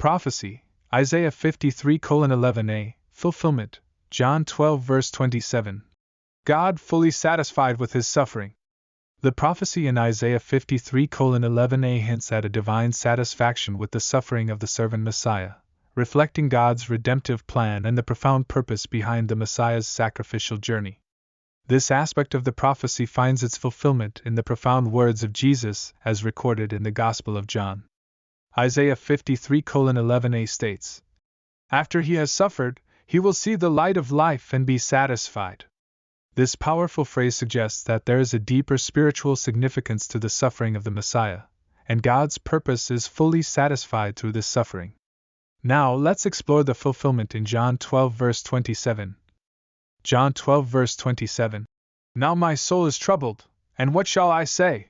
Prophecy, Isaiah 53:11a, fulfillment, John 12 verse 27. God fully satisfied with his suffering. The prophecy in Isaiah 53:11a hints at a divine satisfaction with the suffering of the servant Messiah, reflecting God's redemptive plan and the profound purpose behind the Messiah's sacrificial journey. This aspect of the prophecy finds its fulfillment in the profound words of Jesus as recorded in the Gospel of John. Isaiah 53:11a states, "After he has suffered, he will see the light of life and be satisfied." This powerful phrase suggests that there is a deeper spiritual significance to the suffering of the Messiah, and God's purpose is fully satisfied through this suffering. Now let's explore the fulfillment in John 12 verse 27. John 12 verse 27. "Now my soul is troubled, and what shall I say?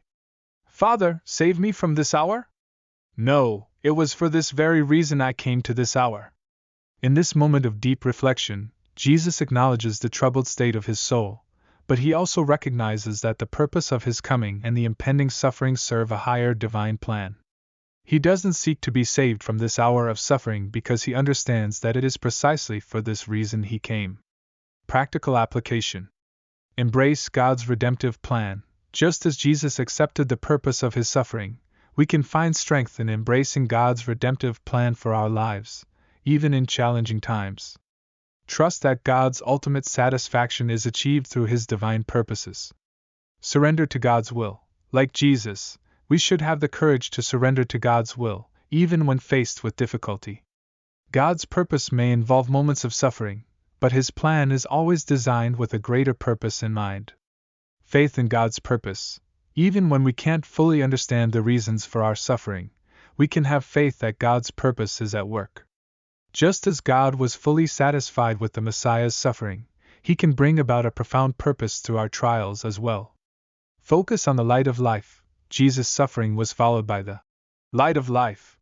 Father, save me from this hour? No, it was for this very reason I came to this hour." In this moment of deep reflection, Jesus acknowledges the troubled state of his soul, but he also recognizes that the purpose of his coming and the impending suffering serve a higher divine plan. He doesn't seek to be saved from this hour of suffering because he understands that it is precisely for this reason he came. Practical application. Embrace God's redemptive plan. Just as Jesus accepted the purpose of his suffering, we can find strength in embracing God's redemptive plan for our lives, even in challenging times. Trust that God's ultimate satisfaction is achieved through his divine purposes. Surrender to God's will. Like Jesus, we should have the courage to surrender to God's will, even when faced with difficulty. God's purpose may involve moments of suffering, but his plan is always designed with a greater purpose in mind. Faith in God's purpose. Even when we can't fully understand the reasons for our suffering, we can have faith that God's purpose is at work. Just as God was fully satisfied with the Messiah's suffering, he can bring about a profound purpose through our trials as well. Focus on the light of life. Jesus' suffering was followed by the light of life.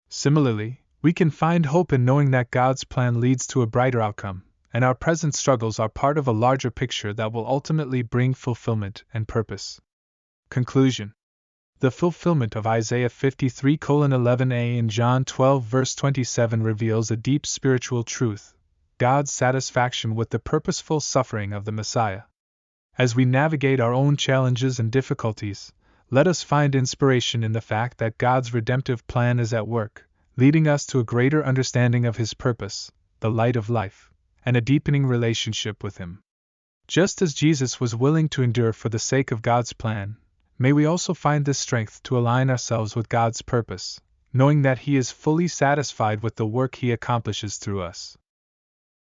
Similarly, we can find hope in knowing that God's plan leads to a brighter outcome, and our present struggles are part of a larger picture that will ultimately bring fulfillment and purpose. Conclusion. The fulfillment of Isaiah 53:11a and John 12 verse 27 reveals a deep spiritual truth: God's satisfaction with the purposeful suffering of the Messiah. As we navigate our own challenges and difficulties, let us find inspiration in the fact that God's redemptive plan is at work, leading us to a greater understanding of his purpose, the light of life, and a deepening relationship with him. Just as Jesus was willing to endure for the sake of God's plan, may we also find this strength to align ourselves with God's purpose, knowing that he is fully satisfied with the work he accomplishes through us.